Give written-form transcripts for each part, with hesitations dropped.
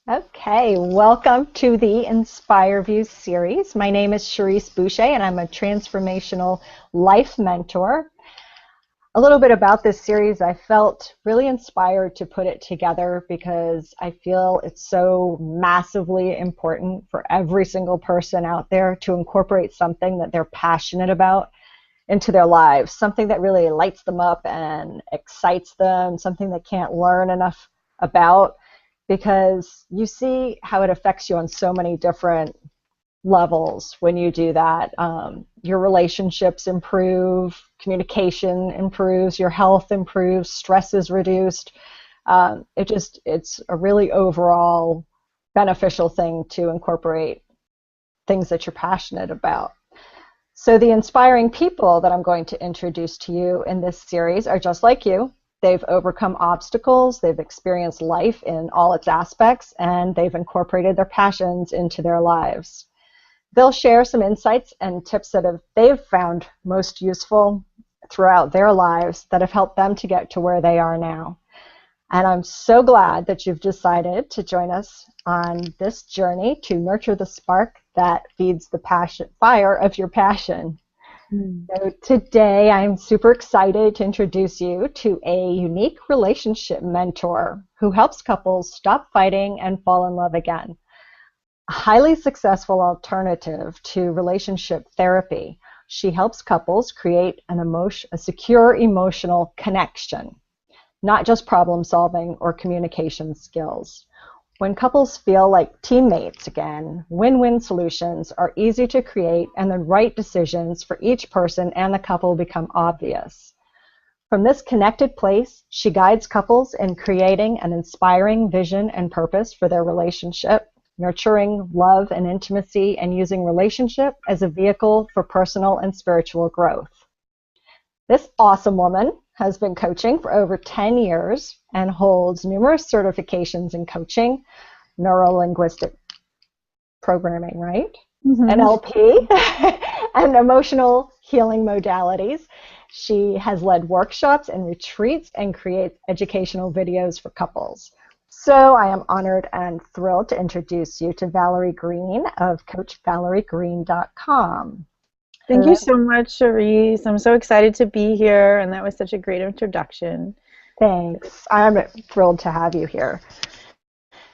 Okay, welcome to the Inspire Views series. My name is Cherrise Boucher, and I'm a transformational life mentor. A little bit about this series, I felt really inspired to put it together because I feel it's so massively important for every single person out there to incorporate something that they're passionate about into their lives, something that really lights them up and excites them, something they can't learn enough about, because you see how it affects you on so many different levels when you do that. Your relationships improve, communication improves, your health improves, stress is reduced. It's a really overall beneficial thing to incorporate things that you're passionate about. So the inspiring people that I'm going to introduce to you in this series are just like you. They've overcome obstacles, they've experienced life in all its aspects, and they've incorporated their passions into their lives. They'll share some insights and tips that they've found most useful throughout their lives that have helped them to get to where they are now. And I'm so glad that you've decided to join us on this journey to nurture the spark that feeds the passion fire of your passion. So today I'm super excited to introduce you to a unique relationship mentor who helps couples stop fighting and fall in love again. A highly successful alternative to relationship therapy, she helps couples create a secure emotional connection, not just problem solving or communication skills. When couples feel like teammates again, win-win solutions are easy to create and the right decisions for each person and the couple become obvious. From this connected place, she guides couples in creating an inspiring vision and purpose for their relationship, nurturing love and intimacy, and using relationship as a vehicle for personal and spiritual growth. This awesome woman has been coaching for over 10 years and holds numerous certifications in coaching, neuro-linguistic programming, right? NLP, and emotional healing modalities. She has led workshops and retreats and creates educational videos for couples. So I am honored and thrilled to introduce you to Valerie Greene of CoachValerieGreene.com. Thank you so much, Cherrise. I'm so excited to be here, and that was such a great introduction. Thanks. I'm thrilled to have you here.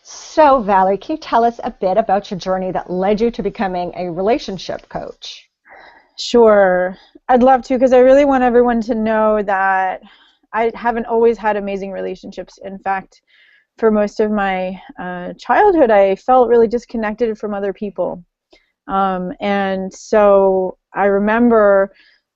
So, Valerie, can you tell us a bit about your journey that led you to becoming a relationship coach? Sure. I'd love to, because I really want everyone to know that I haven't always had amazing relationships. In fact, for most of my childhood, I felt really disconnected from other people. And so I remember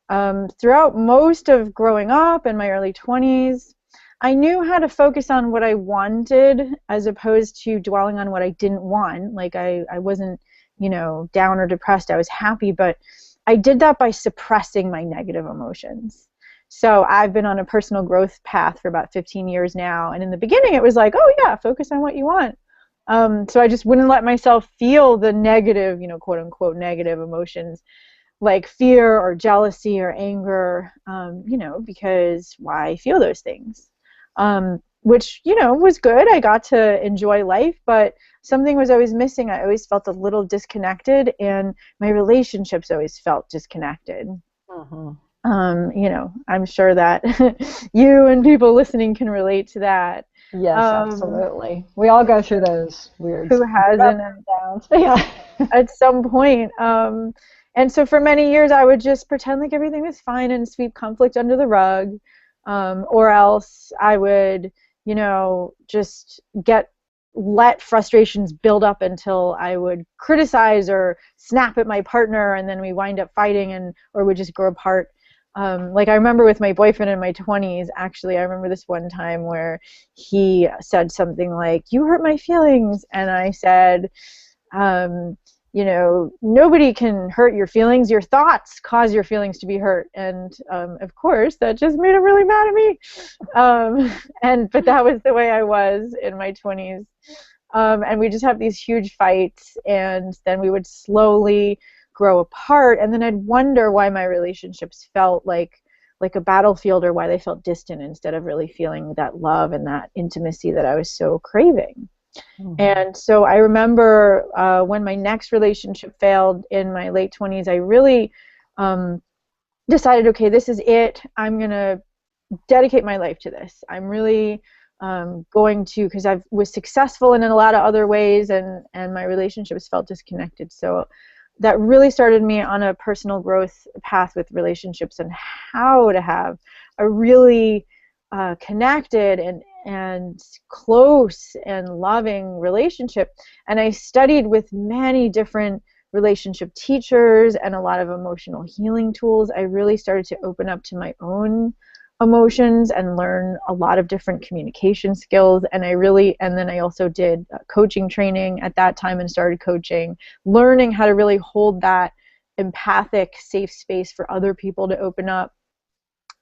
throughout most of growing up in my early 20s, I knew how to focus on what I wanted as opposed to dwelling on what I didn't want. Like I wasn't, down or depressed. I was happy, but I did that by suppressing my negative emotions. So I've been on a personal growth path for about 15 years now. And in the beginning, it was like, oh yeah, focus on what you want. So I just wouldn't let myself feel the negative, quote unquote, negative emotions like fear or jealousy or anger, because why feel those things? Which, was good. I got to enjoy life, but something was always missing. I always felt a little disconnected, and my relationships always felt disconnected. I'm sure that you and people listening can relate to that. Yes, absolutely. We all go through those weird who hasn't downs. Yeah. At some point. And so for many years I would just pretend like everything was fine and sweep conflict under the rug, or else I would, just let frustrations build up until I would criticize or snap at my partner, and then we wind up fighting or would just grow apart. Like I remember with my boyfriend in my 20s, actually, I remember this one time where he said something like, "You hurt my feelings," and I said, nobody can hurt your feelings. Your thoughts cause your feelings to be hurt. And of course, that just made him really mad at me. But that was the way I was in my 20s. And we just have these huge fights, and then we would slowly grow apart, and then I'd wonder why my relationships felt like a battlefield, or why they felt distant instead of really feeling that love and that intimacy that I was so craving. Mhm. And so I remember when my next relationship failed in my late 20s, I really um, decided, okay, this is it. I'm going to dedicate my life to this. I'm really going to, because I was successful in a lot of other ways, and my relationships felt disconnected. So that really started me on a personal growth path with relationships and how to have a really connected and close and loving relationship. And I studied with many different relationship teachers and a lot of emotional healing tools. I really started to open up to my own emotions and learn a lot of different communication skills. And then I also did coaching training at that time and started coaching, learning how to really hold that empathic safe space for other people to open up.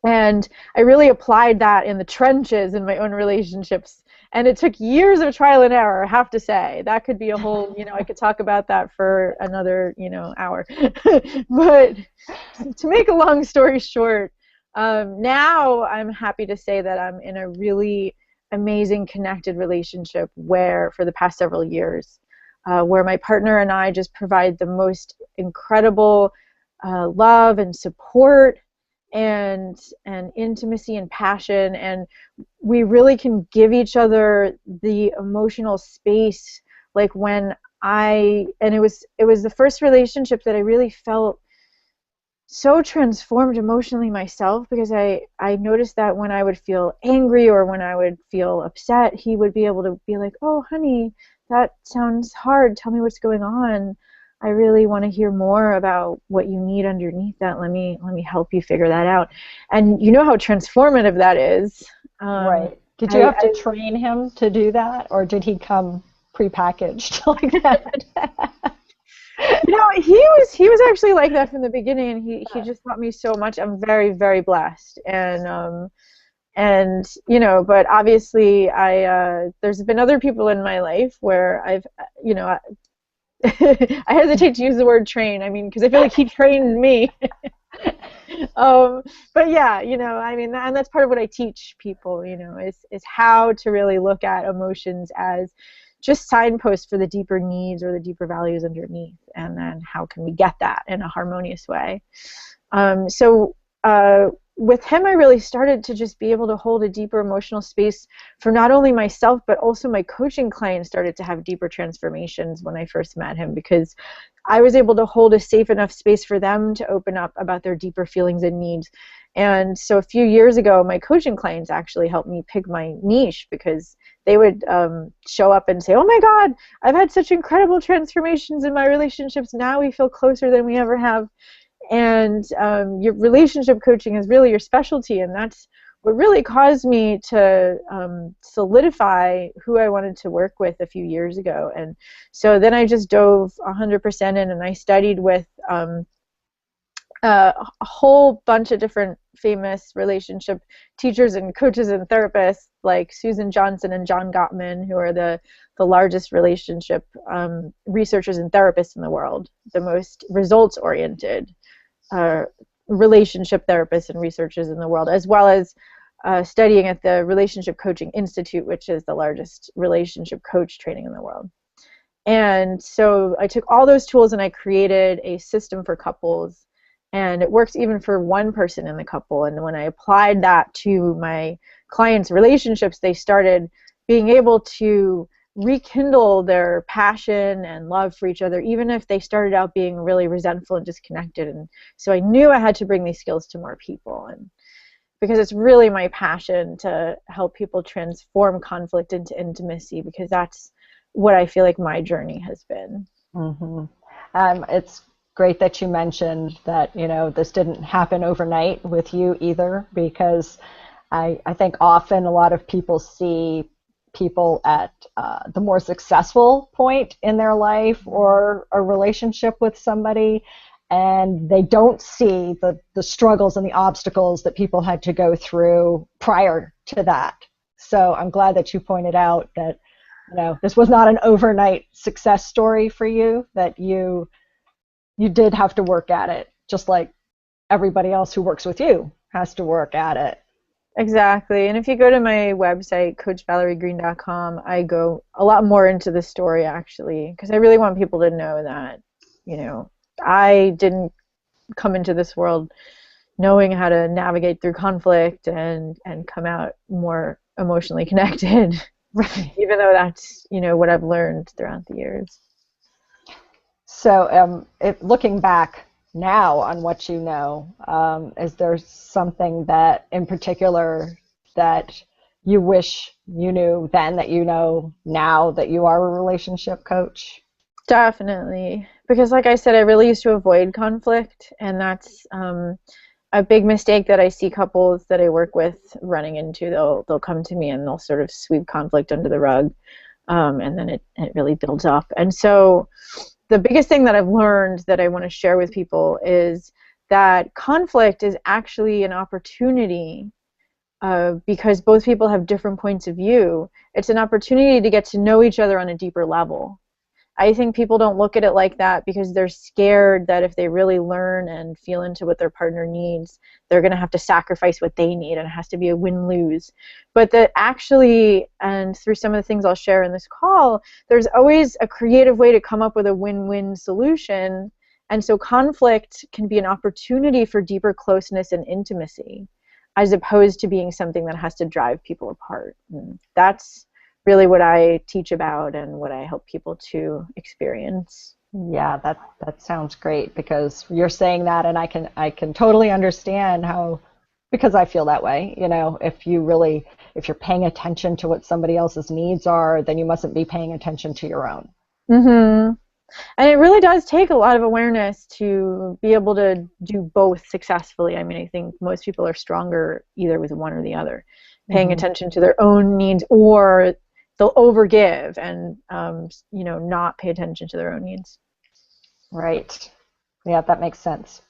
And I really applied that in the trenches in my own relationships. And it took years of trial and error, I have to say. That could be a whole, I could talk about that for another, hour. But to make a long story short, now I'm happy to say that I'm in a really amazing connected relationship where, for the past several years, where my partner and I just provide the most incredible love and support and intimacy and passion, and we really can give each other the emotional space. Like it was the first relationship that I really felt so transformed emotionally myself, because I noticed that when I would feel angry or when I would feel upset, he would be able to be like, "Oh, honey, that sounds hard. Tell me what's going on. I really want to hear more about what you need underneath that. Let me help you figure that out." And you know how transformative that is. Um, Right. Did you I, have to train him to do that, or did he come prepackaged like that? he was actually like that from the beginning, and he just taught me so much. I'm very, very blessed. And but obviously there's been other people in my life where I've I hesitate to use the word train. I mean, because I feel like he trained me. um, but yeah, I mean, and that's part of what I teach people, is how to really look at emotions as just signposts for the deeper needs or the deeper values underneath, and then how can we get that in a harmonious way. So with him, I really started to just be able to hold a deeper emotional space for not only myself, but also my coaching clients started to have deeper transformations when I first met him, because I was able to hold a safe enough space for them to open up about their deeper feelings and needs. And so a few years ago, my coaching clients actually helped me pick my niche, because they would show up and say, "Oh my God, I've had such incredible transformations in my relationships. Now we feel closer than we ever have." And your relationship coaching is really your specialty, and that's what really caused me to solidify who I wanted to work with a few years ago. And so then I just dove 100% in, and I studied with a whole bunch of different famous relationship teachers and coaches and therapists, like Susan Johnson and John Gottman, who are the largest relationship researchers and therapists in the world, the most results-oriented relationship therapists and researchers in the world, as well as studying at the Relationship Coaching Institute, which is the largest relationship coach training in the world. And so I took all those tools and I created a system for couples, and it works even for one person in the couple. And when I applied that to my clients' relationships, they started being able to rekindle their passion and love for each other, even if they started out being really resentful and disconnected. And so I knew I had to bring these skills to more people, and because it's really my passion to help people transform conflict into intimacy, because that's what I feel like my journey has been. Mm-hmm. It's great that you mentioned that, this didn't happen overnight with you either, because I think often a lot of people see people at the more successful point in their life or a relationship with somebody, and they don't see the struggles and the obstacles that people had to go through prior to that. So I'm glad that you pointed out that this was not an overnight success story for you, that you did have to work at it, just like everybody else who works with you has to work at it. Exactly. And if you go to my website, coachvaleriegreene.com, I go a lot more into the story actually, because I really want people to know that, you know, I didn't come into this world knowing how to navigate through conflict and come out more emotionally connected, Right. even though that's, you know, what I've learned throughout the years. So, looking back now on what you know, is there something that in particular that you wish you knew then that you know now that you are a relationship coach? Definitely. Because like I said, I really used to avoid conflict, and that's a big mistake that I see couples that I work with running into. They'll come to me and they'll sort of sweep conflict under the rug, and then it really builds up. And so the biggest thing that I've learned that I want to share with people is that conflict is actually an opportunity, because both people have different points of view. It's an opportunity to get to know each other on a deeper level. I think people don't look at it like that because they're scared that if they really learn and feel into what their partner needs, they're going to have to sacrifice what they need, and it has to be a win-lose. But that actually, and through some of the things I'll share in this call, there's always a creative way to come up with a win-win solution. And so conflict can be an opportunity for deeper closeness and intimacy, as opposed to being something that has to drive people apart. And that's really what I teach about and what I help people to experience. Yeah, that sounds great because you're saying that, and I can totally understand how, because I feel that way. You know, if you're paying attention to what somebody else's needs are, then you mustn't be paying attention to your own. Mm-hmm. And it really does take a lot of awareness to be able to do both successfully. I mean, I think most people are stronger either with one or the other, paying attention to their own needs, or they'll overgive and not pay attention to their own needs. Right. Yeah, that makes sense.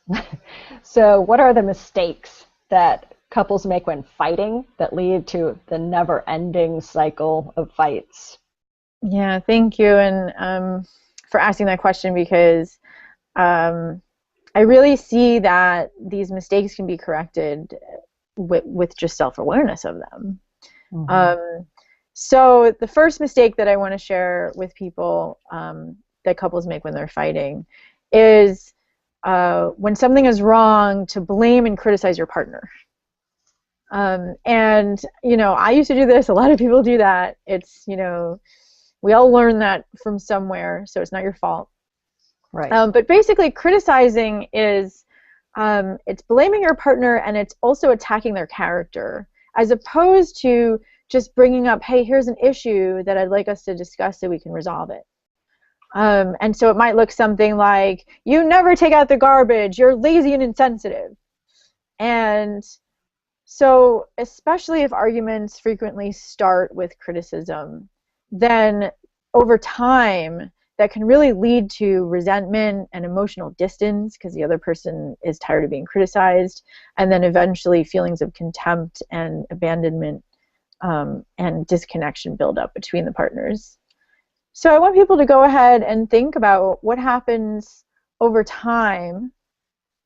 So, what are the mistakes that couples make when fighting that lead to the never-ending cycle of fights? Yeah, thank you, and for asking that question, because I really see that these mistakes can be corrected with just self-awareness of them. So the first mistake that I want to share with people, that couples make when they're fighting, is when something is wrong, to blame and criticize your partner. And I used to do this. A lot of people do that. It's we all learn that from somewhere, so it's not your fault. Right. But basically, criticizing is it's blaming your partner, and it's also attacking their character, as opposed to just bringing up, hey, here's an issue that I'd like us to discuss so we can resolve it. And so it might look something like, you never take out the garbage, you're lazy and insensitive. And so especially if arguments frequently start with criticism, then over time that can really lead to resentment and emotional distance because the other person is tired of being criticized, and then eventually feelings of contempt and abandonment and disconnection build up between the partners. So I want people to go ahead and think about what happens over time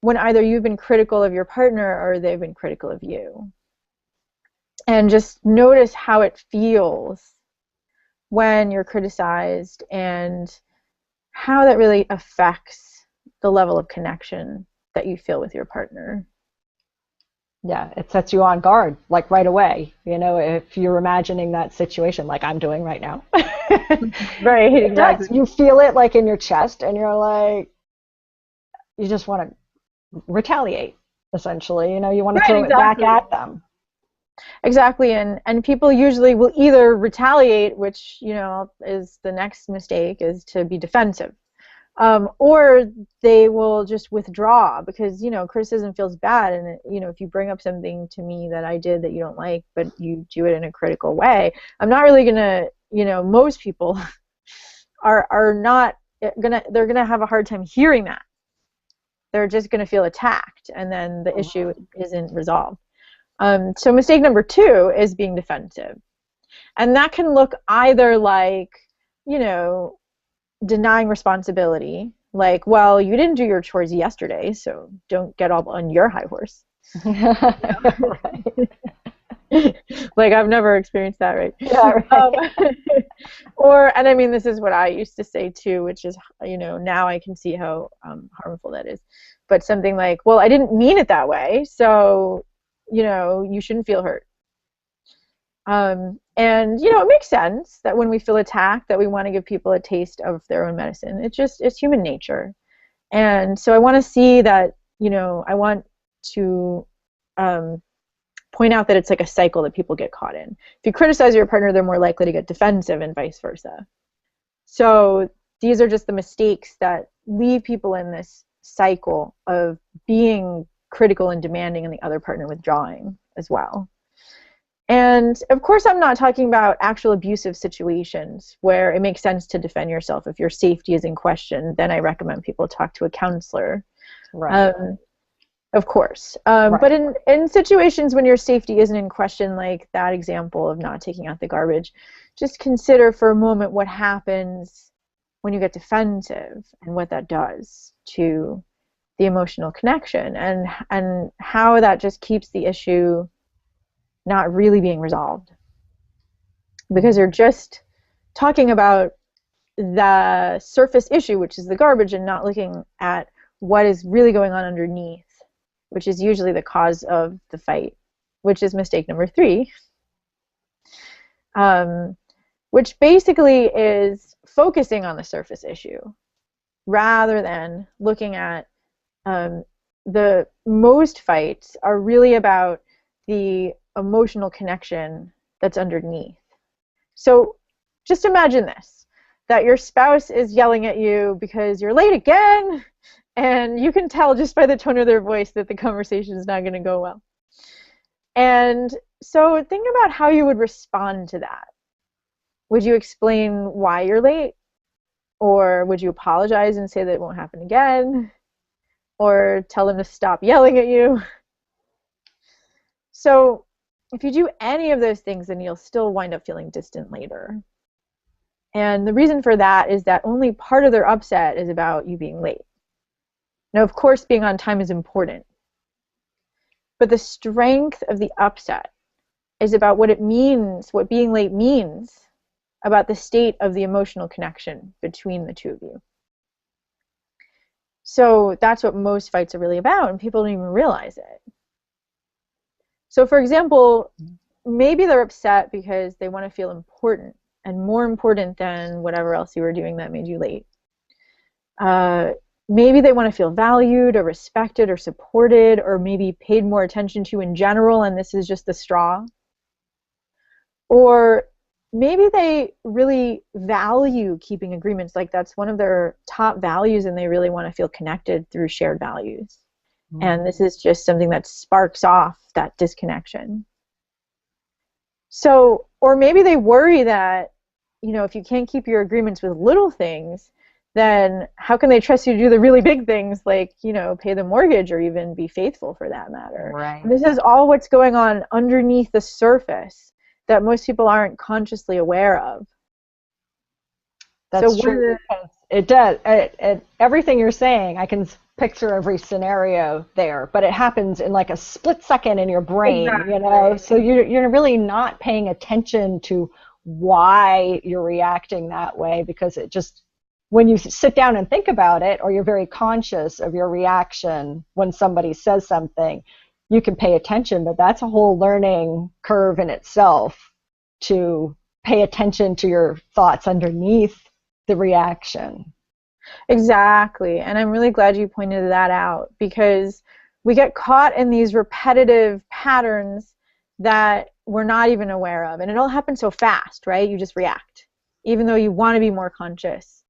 when either you've been critical of your partner or they've been critical of you. And just notice how it feels when you're criticized and how that really affects the level of connection that you feel with your partner. Yeah, it sets you on guard, like right away. If you're imagining that situation like I'm doing right now. Right, exactly. You feel it like in your chest, and you're like, you just want to retaliate, essentially. You want to throw it back at them. Exactly, and people usually will either retaliate, which is the next mistake, is to be defensive, or they will just withdraw because criticism feels bad, and if you bring up something to me that I did that you don't like, but you do it in a critical way, I'm not really gonna. Most people are not gonna. They're gonna have a hard time hearing that. They're just gonna feel attacked, and then the issue isn't resolved. So mistake number 2 is being defensive. And that can look either like, denying responsibility, like, well, you didn't do your chores yesterday, so don't get all on your high horse. Right. Like, I've never experienced that, right? Yeah, Um, right. and I mean, this is what I used to say too, which is, now I can see how harmful that is. But something like, well, I didn't mean it that way, so, you shouldn't feel hurt. And it makes sense that when we feel attacked, that we want to give people a taste of their own medicine. It's human nature. And so I want to see that, I want to point out that it's like a cycle that people get caught in. If you criticize your partner, they're more likely to get defensive and vice versa. So these are just the mistakes that leave people in this cycle of being critical and demanding and the other partner withdrawing as well. And of course, I'm not talking about actual abusive situations where it makes sense to defend yourself. If your safety is in question, then I recommend people talk to a counselor. Right. Of course. Right. But in situations when your safety isn't in question, like that example of not taking out the garbage, just consider for a moment what happens when you get defensive and what that does to the emotional connection, and how that just keeps the issue not really being resolved. Because you're just talking about the surface issue, which is the garbage, and not looking at what is really going on underneath, which is usually the cause of the fight, which is mistake number 3, which basically is focusing on the surface issue rather than looking at the most fights are really about the emotional connection that's underneath. So just imagine this, that your spouse is yelling at you because you're late again, and you can tell just by the tone of their voice that the conversation is not going to go well. And so think about how you would respond to that. Would you explain why you're late? Or would you apologize and say that it won't happen again? Or tell them to stop yelling at you? So if you do any of those things, then you'll still wind up feeling distant later. And the reason for that is that only part of their upset is about you being late. Now, of course, being on time is important. But the strength of the upset is about what it means, what being late means, about the state of the emotional connection between the two of you. So that's what most fights are really about, and people don't even realize it. So for example, maybe they're upset because they want to feel important, and more important than whatever else you were doing that made you late. Maybe they want to feel valued or respected or supported, or maybe paid more attention to in general, and this is just the straw. Or maybe they really value keeping agreements, like that's one of their top values, and they really want to feel connected through shared values. Mm-hmm. And this is just something that sparks off that disconnection. So, or maybe they worry that, if you can't keep your agreements with little things, then how can they trust you to do the really big things, like, pay the mortgage or even be faithful for that matter? Right. And this is all what's going on underneath the surface that most people aren't consciously aware of. That's true. It does. Everything you're saying, I can picture every scenario there, but it happens in like a split second in your brain, Exactly. So you're really not paying attention to why you're reacting that way, because it just, when you sit down and think about it, or you're very conscious of your reaction when somebody says something, you can pay attention, but that's a whole learning curve in itself to pay attention to your thoughts underneath the reaction. Exactly, and I'm really glad you pointed that out, because we get caught in these repetitive patterns that we're not even aware of, and it all happens so fast, right? You just react, even though you want to be more conscious.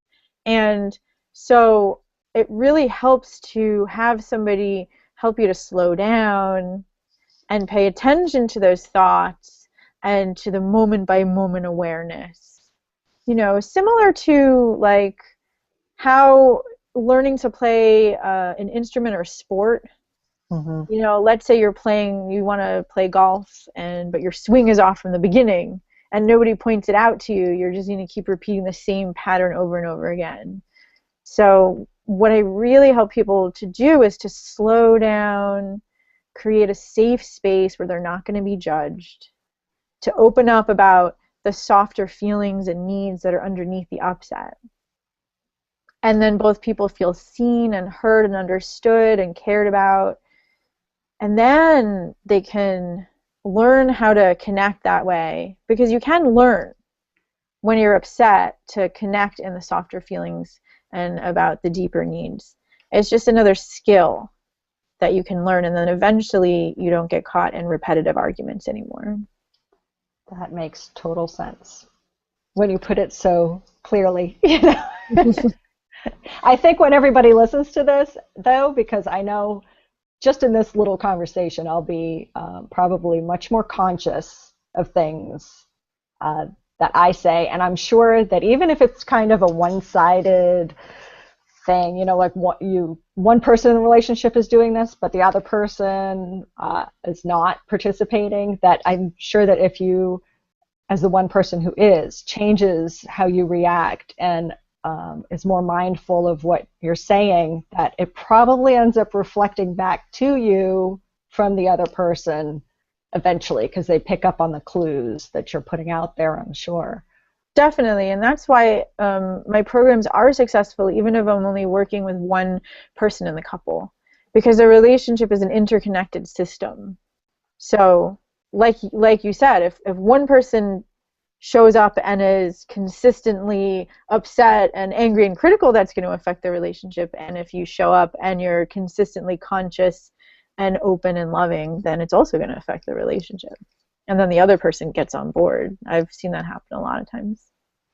And so it really helps to have somebody help you to slow down and pay attention to those thoughts and to the moment-by-moment awareness. Similar to like how learning to play an instrument or a sport. Mm-hmm. Let's say you want to play golf, but your swing is off from the beginning, and nobody points it out to you. You're just going to keep repeating the same pattern over and over again. So what I really help people to do is to slow down, create a safe space where they're not going to be judged, to open up about the softer feelings and needs that are underneath the upset. And then both people feel seen and heard and understood and cared about. And then they can learn how to connect that way, because you can learn when you're upset to connect in the softer feelings and about the deeper needs. It's just another skill that you can learn, and then eventually you don't get caught in repetitive arguments anymore. That makes total sense when you put it so clearly. You know? I think when everybody listens to this, though, because I know just in this little conversation, I'll be probably much more conscious of things that I say, and I'm sure that even if it's kind of a one-sided thing, you know, like one person in the relationship is doing this, but the other person is not participating, that I'm sure that if you, as the one person who is, changes how you react and is more mindful of what you're saying, that it probably ends up reflecting back to you from the other person eventually, because they pick up on the clues that you're putting out there, I'm sure. Definitely, and that's why my programs are successful, even if I'm only working with one person in the couple, because the relationship is an interconnected system. So, like you said, if one person shows up and is consistently upset and angry and critical, that's going to affect the relationship. And if you show up and you're consistently conscious and open and loving, then it's also going to affect the relationship. And then the other person gets on board. I've seen that happen a lot of times.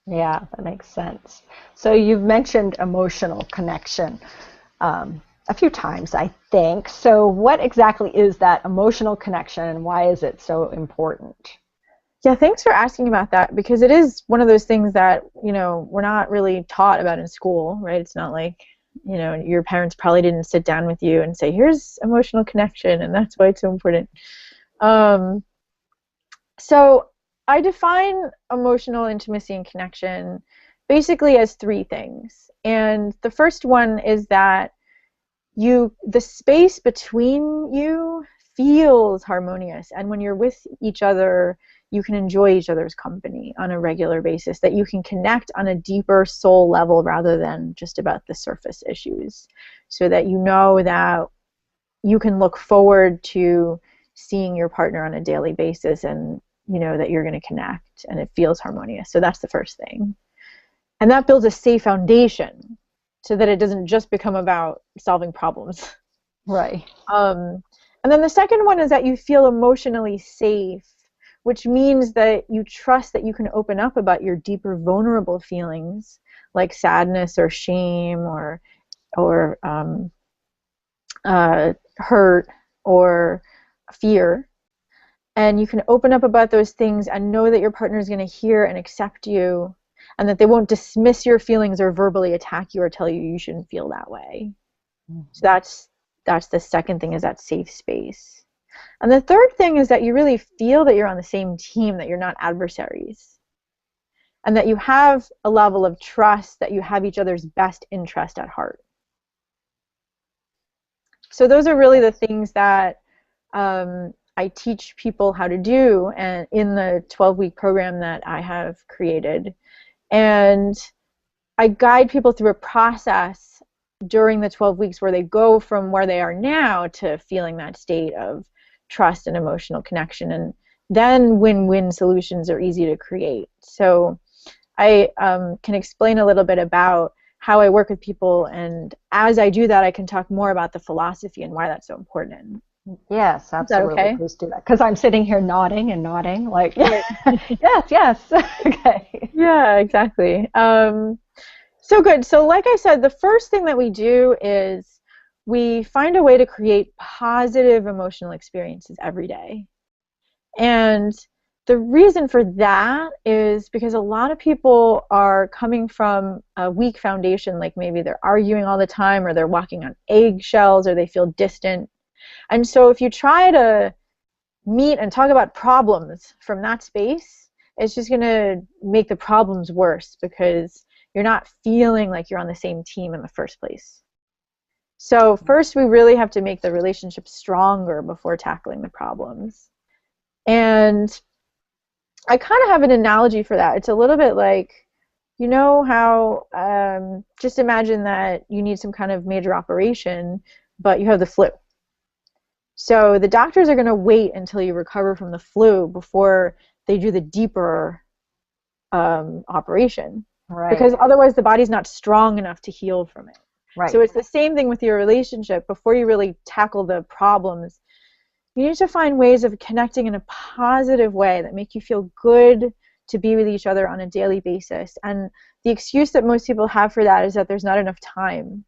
Yeah, that makes sense. So you've mentioned emotional connection a few times, I think. So what exactly is that emotional connection, and why is it so important? Yeah, thanks for asking about that, because it is one of those things that, you know, we're not really taught about in school, right? It's not like, you know, your parents probably didn't sit down with you and say, here's emotional connection, and that's why it's so important. So I define emotional intimacy and connection basically as three things. And the first one is that the space between you feels harmonious, and when you're with each other, you can enjoy each other's company on a regular basis, that you can connect on a deeper soul level rather than just about the surface issues, so that you know that you can look forward to seeing your partner on a daily basis, and you know that you're going to connect and it feels harmonious. So that's the first thing. And that builds a safe foundation so that it doesn't just become about solving problems. Right. And then the second one is that you feel emotionally safe, which means that you trust that you can open up about your deeper vulnerable feelings, like sadness or shame or hurt or fear. And you can open up about those things and know that your partner is going to hear and accept you, and that they won't dismiss your feelings or verbally attack you or tell you you shouldn't feel that way. Mm-hmm. So that's the second thing, is that safe space. And the third thing is that you really feel that you're on the same team, that you're not adversaries, and that you have a level of trust, that you have each other's best interest at heart. So those are really the things that I teach people how to do, and in the 12-week program that I have created. And I guide people through a process during the 12 weeks where they go from where they are now to feeling that state of trust and emotional connection, and then win-win solutions are easy to create. So I can explain a little bit about how I work with people, and as I do that, I can talk more about the philosophy and why that's so important. Yes, absolutely. Is that okay? Please do that. Because I'm sitting here nodding and nodding, like, yes. Okay. Yeah, exactly. So good. So like I said, the first thing that we do is we find a way to create positive emotional experiences every day. And the reason for that is because a lot of people are coming from a weak foundation, like maybe they're arguing all the time, or they're walking on eggshells, or they feel distant. And so if you try to meet and talk about problems from that space, it's just going to make the problems worse, because you're not feeling like you're on the same team in the first place. So first, we really have to make the relationship stronger before tackling the problems. And I kind of have an analogy for that. It's a little bit like, you know how, just imagine that you need some kind of major operation, but you have the flu. So the doctors are going to wait until you recover from the flu before they do the deeper operation. Right. Because otherwise the body's not strong enough to heal from it. Right. So it's the same thing with your relationship. Before you really tackle the problems, you need to find ways of connecting in a positive way that make you feel good to be with each other on a daily basis. And the excuse that most people have for that is that there's not enough time.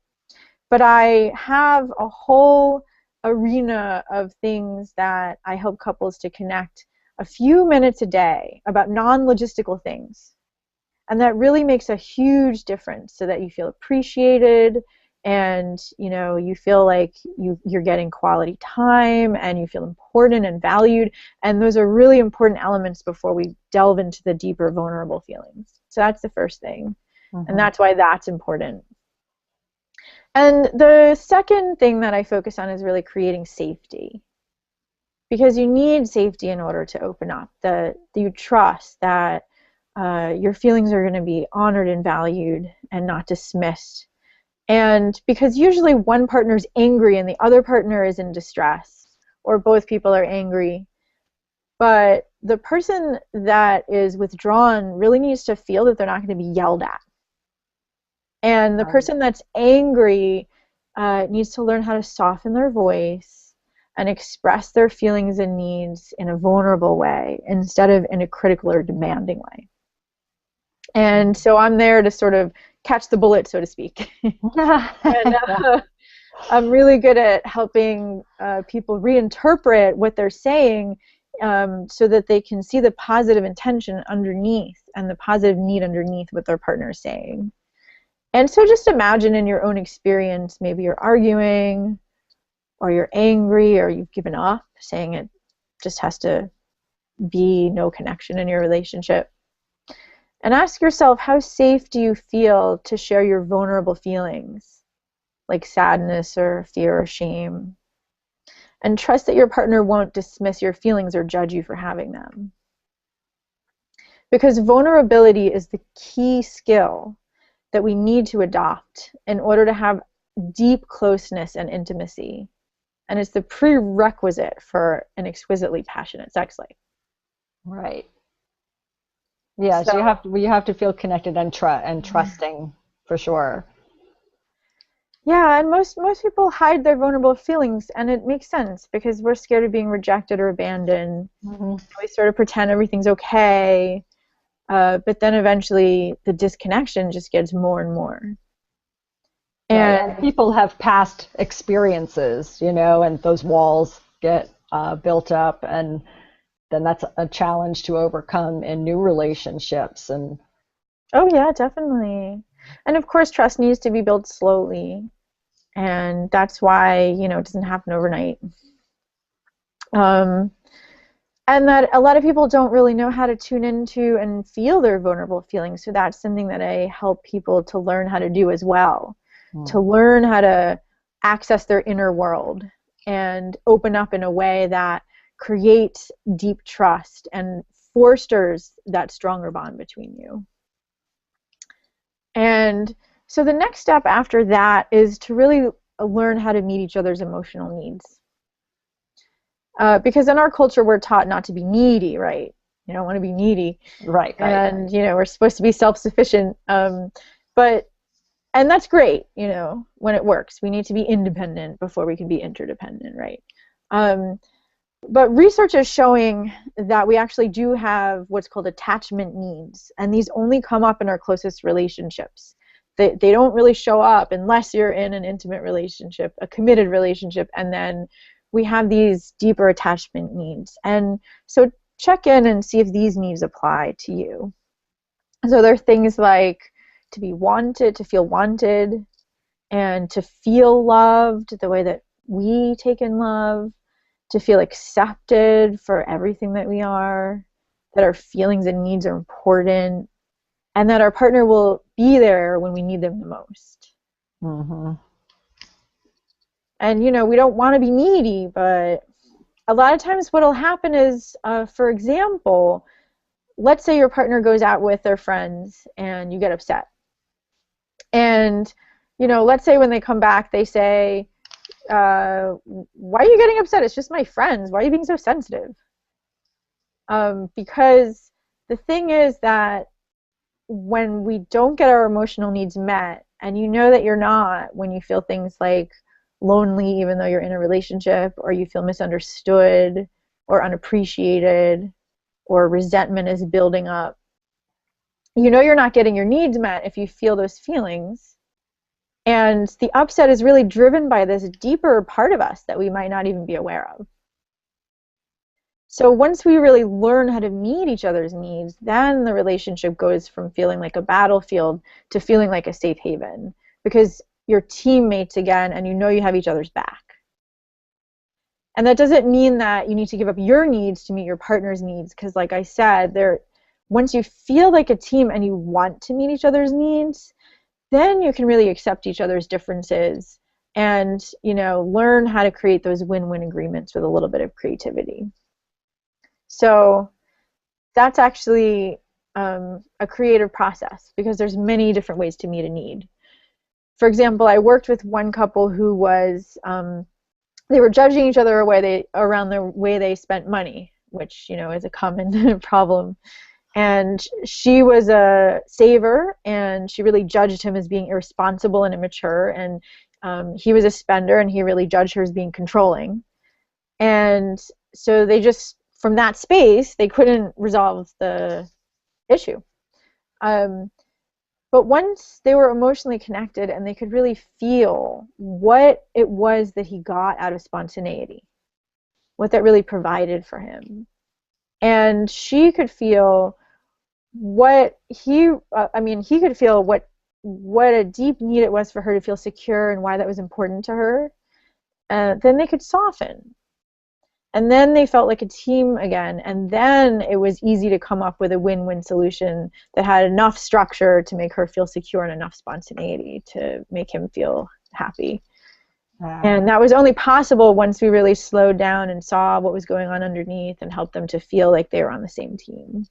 But I have a whole arena of things that I help couples to connect a few minutes a day about non-logistical things. And that really makes a huge difference, so that you feel appreciated, and you feel like you're getting quality time, and you feel important and valued. And those are really important elements before we delve into the deeper vulnerable feelings. So that's the first thing. And that's why that's important. And the second thing that I focus on is really creating safety. Because you need safety in order to open up. You trust that your feelings are going to be honored and valued and not dismissed. And because usually one partner is angry and the other partner is in distress, or both people are angry, but the person that is withdrawn really needs to feel that they're not going to be yelled at. And the person that's angry needs to learn how to soften their voice and express their feelings and needs in a vulnerable way instead of in a critical or demanding way. And so I'm there to sort of catch the bullet, so to speak. And I'm really good at helping people reinterpret what they're saying so that they can see the positive intention underneath and the positive need underneath what their partner is saying. And so just imagine in your own experience, maybe you're arguing, or you're angry, or you've given up, saying it just has to be no connection in your relationship. And ask yourself, how safe do you feel to share your vulnerable feelings, like sadness or fear or shame? And trust that your partner won't dismiss your feelings or judge you for having them. Because vulnerability is the key skill that we need to adopt in order to have deep closeness and intimacy. And it's the prerequisite for an exquisitely passionate sex life. Right. Yeah, so you have to feel connected and trusting, for sure. Yeah, and most people hide their vulnerable feelings, and it makes sense because we're scared of being rejected or abandoned. We sort of pretend everything's okay, but then eventually the disconnection just gets more and more. And people have past experiences, and those walls get built up, and then that's a challenge to overcome in new relationships. And oh yeah, definitely. And of course trust needs to be built slowly, and that's why it doesn't happen overnight. And that a lot of people don't really know how to tune into and feel their vulnerable feelings, so that's something that I help people to learn how to do as well. To learn how to access their inner world and open up in a way that creates deep trust and fosters that stronger bond between you. And so the next step after that is to really learn how to meet each other's emotional needs. Because in our culture we're taught not to be needy, right? You don't want to be needy. Right. And we're supposed to be self-sufficient. And that's great, when it works. We need to be independent before we can be interdependent, right? But research is showing that we actually do have what's called attachment needs, and these only come up in our closest relationships. They don't really show up unless you're in an intimate relationship, a committed relationship, and then we have these deeper attachment needs. And so check in and see if these needs apply to you. So there are things like to be wanted, to feel wanted, and to feel loved the way that we take in love, to feel accepted for everything that we are, that our feelings and needs are important, and that our partner will be there when we need them the most. And, we don't want to be needy, but a lot of times what will happen is, for example, let's say your partner goes out with their friends and you get upset. And, let's say when they come back, they say, why are you getting upset? It's just my friends. Why are you being so sensitive? Because the thing is that when we don't get our emotional needs met, and you know that you're not when you feel things like lonely even though you're in a relationship, or you feel misunderstood or unappreciated, or resentment is building up, you're not getting your needs met if you feel those feelings. And the upset is really driven by this deeper part of us that we might not even be aware of. So once we really learn how to meet each other's needs, then the relationship goes from feeling like a battlefield to feeling like a safe haven, because you're teammates again and you have each other's back. And that doesn't mean that you need to give up your needs to meet your partner's needs, because like I said, once you feel like a team and you want to meet each other's needs, then you can really accept each other's differences and learn how to create those win-win agreements with a little bit of creativity. So that's actually a creative process, because there's many different ways to meet a need. For example, I worked with one couple who was, they were judging each other around the way they spent money, which, is a common problem. And she was a saver, and she really judged him as being irresponsible and immature. And he was a spender, and he really judged her as being controlling. And so they just, from that space, they couldn't resolve the issue. But once they were emotionally connected and they could really feel what it was that he got out of spontaneity, what that really provided for him, and she could feel what he could feel what a deep need it was for her to feel secure and why that was important to her, then they could soften. And then they felt like a team again, and then it was easy to come up with a win-win solution that had enough structure to make her feel secure and enough spontaneity to make him feel happy. And that was only possible once we really slowed down and saw what was going on underneath and helped them to feel like they were on the same team.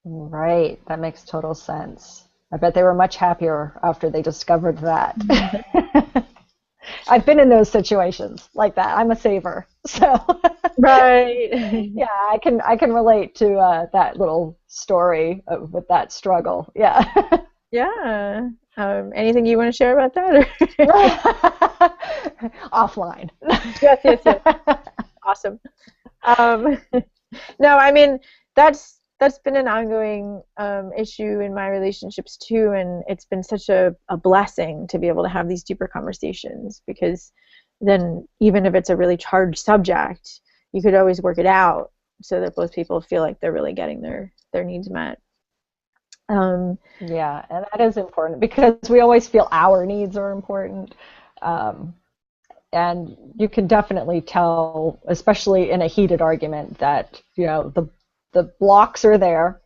Right. That makes total sense. I bet they were much happier after they discovered that. I've been in those situations like that. I'm a saver, so right. Yeah, I can relate to that little story with that struggle. Yeah. Yeah. Anything you want to share about that? Offline. Yes. Awesome. No, I mean that's been an ongoing issue in my relationships too, and it's been such a blessing to be able to have these deeper conversations, because then even if it's a really charged subject, you could always work it out so that both people feel like they're really getting their needs met. Yeah, and that is important, because we always feel our needs are important. And you can definitely tell, especially in a heated argument, that the blocks are there.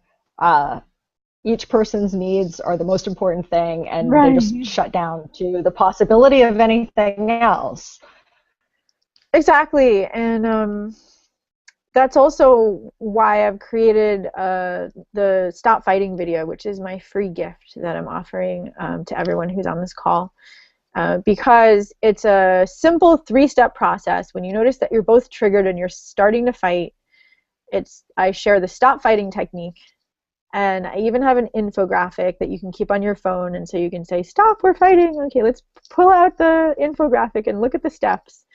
Each person's needs are the most important thing, and right. They just shut down to the possibility of anything else. Exactly, and that's also why I've created the Stop Fighting video, which is my free gift that I'm offering to everyone who's on this call. Because it's a simple 3-step process. When you notice that you're both triggered and you're starting to fight, I share the stop fighting technique, and I even have an infographic that you can keep on your phone, and so you can say, stop, we're fighting. Okay, let's pull out the infographic and look at the steps.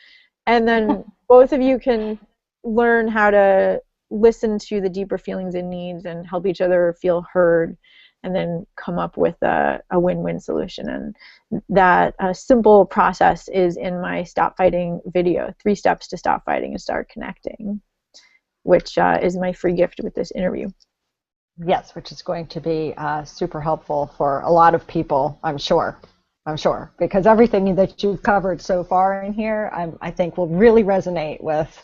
And then both of you can learn how to listen to the deeper feelings and needs and help each other feel heard, and then come up with a win-win solution. And that simple process is in my Stop Fighting video, 3 steps to stop fighting and start connecting, which is my free gift with this interview. Yes, which is going to be super helpful for a lot of people, I'm sure, because everything that you've covered so far in here, I think will really resonate with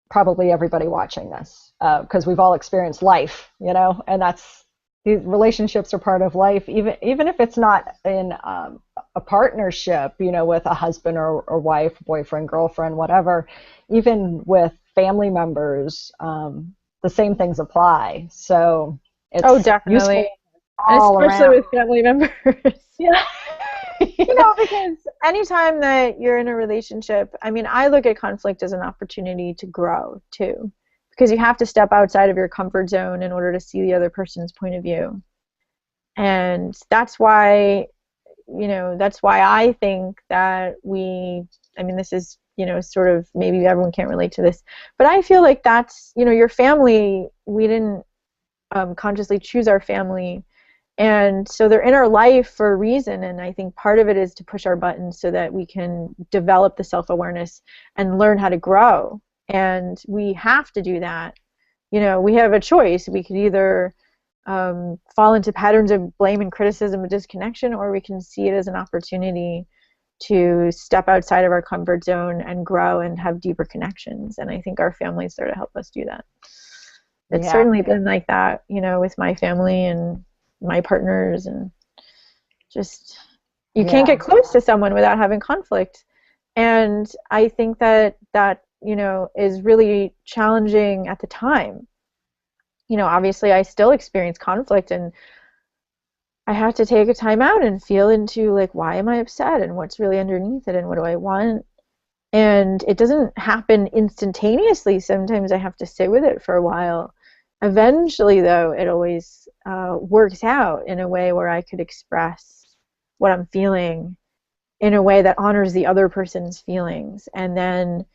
probably everybody watching this, because we've all experienced life, and that's these relationships are part of life, even if it's not in a partnership, with a husband or wife, boyfriend, girlfriend, whatever. Even with family members, the same things apply. So Oh, it's definitely. useful all Especially around. with family members. Yeah. Yeah. Because anytime that you're in a relationship, I mean, I look at conflict as an opportunity to grow too, because you have to step outside of your comfort zone in order to see the other person's point of view. And that's why I think that I mean, this is, sort of, maybe everyone can't relate to this, but I feel like that's, your family. We didn't consciously choose our family. And so they're in our life for a reason, and I think part of it is to push our buttons so that we can develop the self-awareness and learn how to grow. And we have to do that. We have a choice. We could either fall into patterns of blame and criticism and disconnection, or we can see it as an opportunity to step outside of our comfort zone and grow and have deeper connections. And I think our families there to help us do that. It's Yeah. certainly been like that, with my family and my partners, and just, you can't get Yeah. close to someone without having conflict. And I think that is really challenging at the time. Obviously I still experience conflict, and I have to take a time out and feel into, like, why am I upset and what's really underneath it and what do I want. And it doesn't happen instantaneously. Sometimes I have to sit with it for a while. Eventually, though, it always works out in a way where I could express what I'm feeling in a way that honors the other person's feelings. And then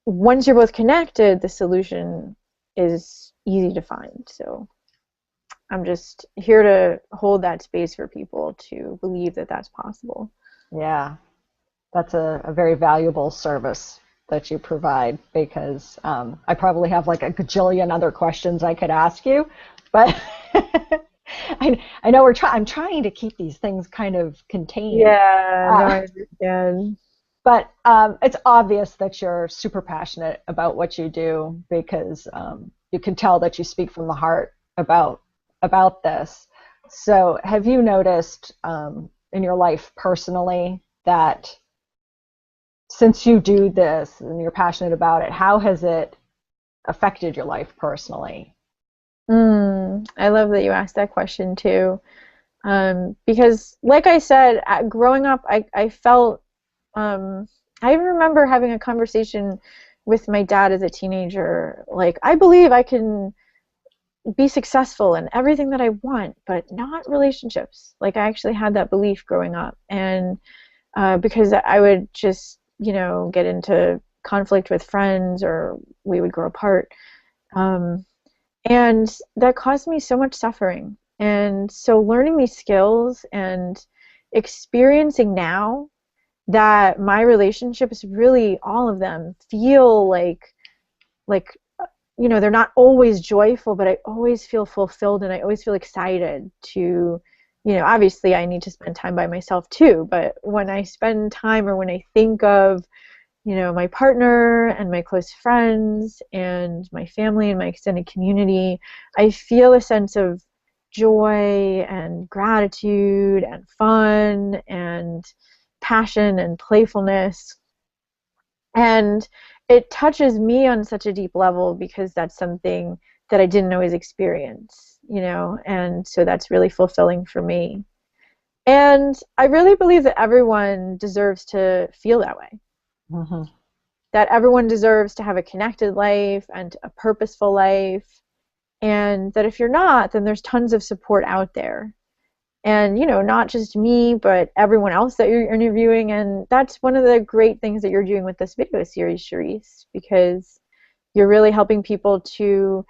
once you're both connected, the solution is easy to find. So I'm just here to hold that space for people to believe that that's possible. Yeah. That's a very valuable service that you provide, because I probably have like a gajillion other questions I could ask you, but I know I'm trying to keep these things kind of contained. Yeah, no, Uh, I understand. but it's obvious that you're super passionate about what you do, because you can tell that you speak from the heart about this. So have you noticed in your life personally that since you do this and you're passionate about it, how has it affected your life personally? I love that you asked that question too. Because, like I said, growing up, I felt, I even remember having a conversation with my dad as a teenager. Like, I believe I can be successful in everything that I want, but not relationships. Like, I actually had that belief growing up. And because I would just, get into conflict with friends, or we would grow apart. Um, and that caused me so much suffering. And so learning these skills and experiencing now that my relationships, really all of them, feel like they're not always joyful, but I always feel fulfilled and I always feel excited to, obviously I need to spend time by myself too, but when I spend time, or when I think of, my partner and my close friends and my family and my extended community, I feel a sense of joy and gratitude and fun and passion and playfulness. And it touches me on such a deep level, because that's something that I didn't always experience, and so that's really fulfilling for me. And I really believe that everyone deserves to feel that way. Hmm. That everyone deserves to have a connected life and a purposeful life, and that if you're not, then there's tons of support out there. And not just me, but everyone else that you're interviewing. And that's one of the great things that you're doing with this video series, Cherrise, because you're really helping people to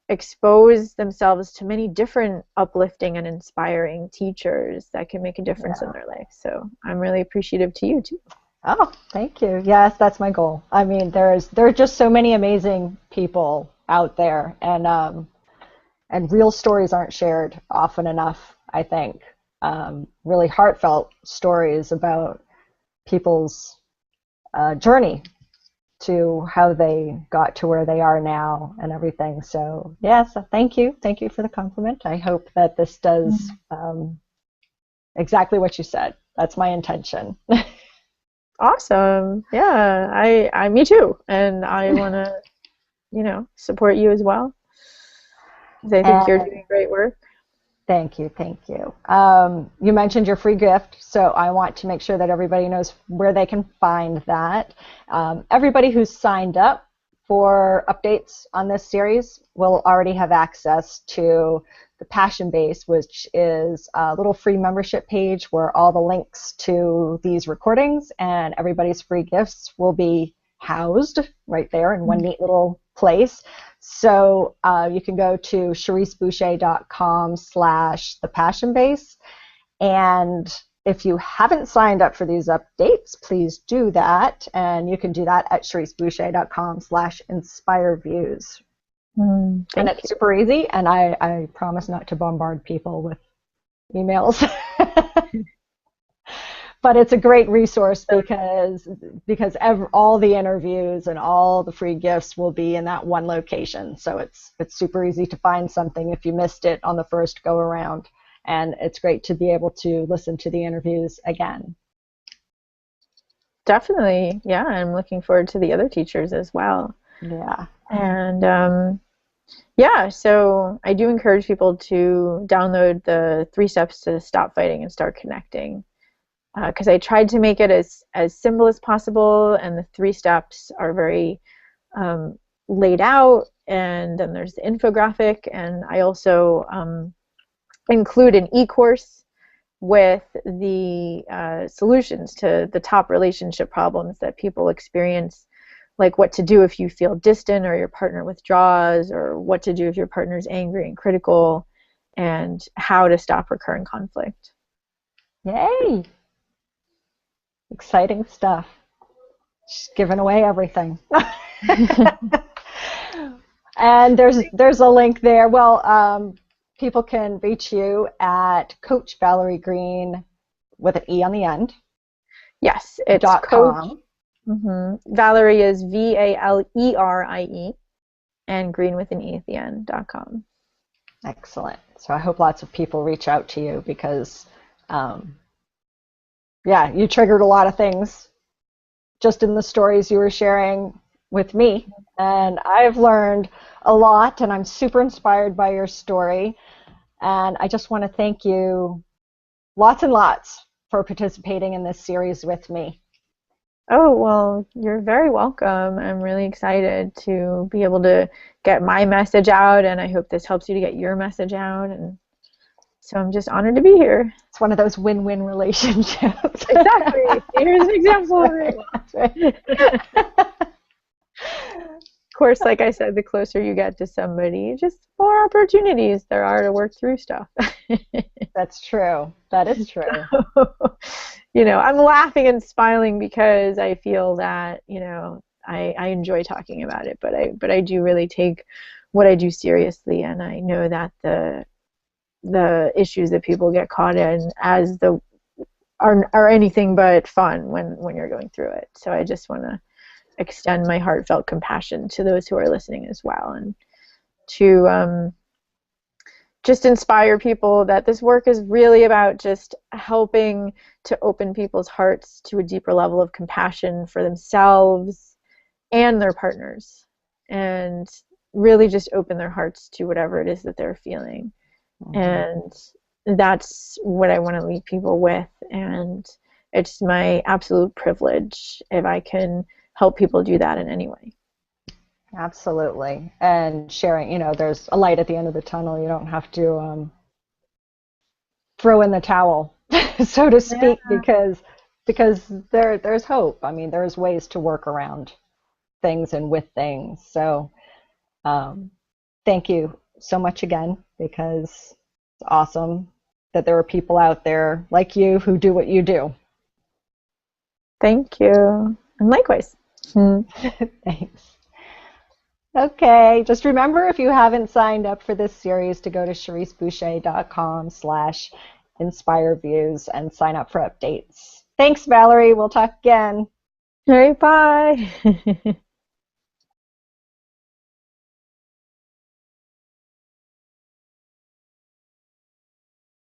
expose themselves to many different uplifting and inspiring teachers that can make a difference in Yeah. their life. So I'm really appreciative to you too. Oh, thank you. Yes, that's my goal. I mean, there are just so many amazing people out there, and real stories aren't shared often enough, I think. Really heartfelt stories about people's journey to how they got to where they are now and everything. So yes, thank you for the compliment. I hope that this does exactly what you said. That's my intention. Awesome. Yeah, I me too. And I want to, support you as well. 'Cause I think you're doing great work. Thank you. You mentioned your free gift, so I want to make sure that everybody knows where they can find that. Everybody who's signed up for updates on this series will already have access to the Passion Base, which is a little free membership page where all the links to these recordings and everybody's free gifts will be housed right there in one neat little place. So you can go to cheriseboucher.com/thepassionbase. And if you haven't signed up for these updates, please do that. And you can do that at cheriseboucher.com/inspireviews. And it's super easy. And I promise not to bombard people with emails. But it's a great resource because all the interviews and all the free gifts will be in that one location. So it's super easy to find something if you missed it on the first go around. And it's great to be able to listen to the interviews again. Definitely. Yeah, I'm looking forward to the other teachers as well. Yeah. And so I do encourage people to download the 3 steps to stop fighting and start connecting. Because I tried to make it as simple as possible, and the 3 steps are very laid out, and then there's the infographic, and I also include an e-course with the solutions to the top relationship problems that people experience, like what to do if you feel distant or your partner withdraws, or what to do if your partner's angry and critical, and how to stop recurring conflict. Yay! Exciting stuff. Just giving away everything. And there's a link there. Well, people can reach you at Coach Valerie Greene with an E on the end. Yes, it's .com. Valerie is Valerie, and Greene with an E at the end, .com. Excellent. So I hope lots of people reach out to you because you triggered a lot of things just in the stories you were sharing with me. And I've learned a lot, and I'm super inspired by your story. And I just want to thank you lots and lots for participating in this series with me. Oh, well, you're very welcome. I'm really excited to be able to get my message out, and I hope this helps you to get your message out. And so I'm just honored to be here. It's one of those win-win relationships. Exactly. Here's an example of it. That's right. Of course, like I said, the closer you get to somebody, just more opportunities there are to work through stuff. That's true. That is true. I'm laughing and smiling because I feel that, I enjoy talking about it, but I do really take what I do seriously, and I know that the issues that people get caught in are anything but fun when you're going through it. So I just want to extend my heartfelt compassion to those who are listening as well, and to just inspire people that this work is really about just helping to open people's hearts to a deeper level of compassion for themselves and their partners, and really just open their hearts to whatever it is that they're feeling. And that's what I want to leave people with, and it's my absolute privilege if I can help people do that in any way. Absolutely. And sharing, there's a light at the end of the tunnel. You don't have to throw in the towel, so to speak, because there's hope. I mean, there's ways to work around things and with things. So thank you so much again, because it's awesome that there are people out there like you who do what you do. Thank you. And likewise. Thanks. Okay, just remember, if you haven't signed up for this series, to go to cheriseboucher.com/inspireviews and sign up for updates. Thanks, Valerie. We'll talk again. All right, bye.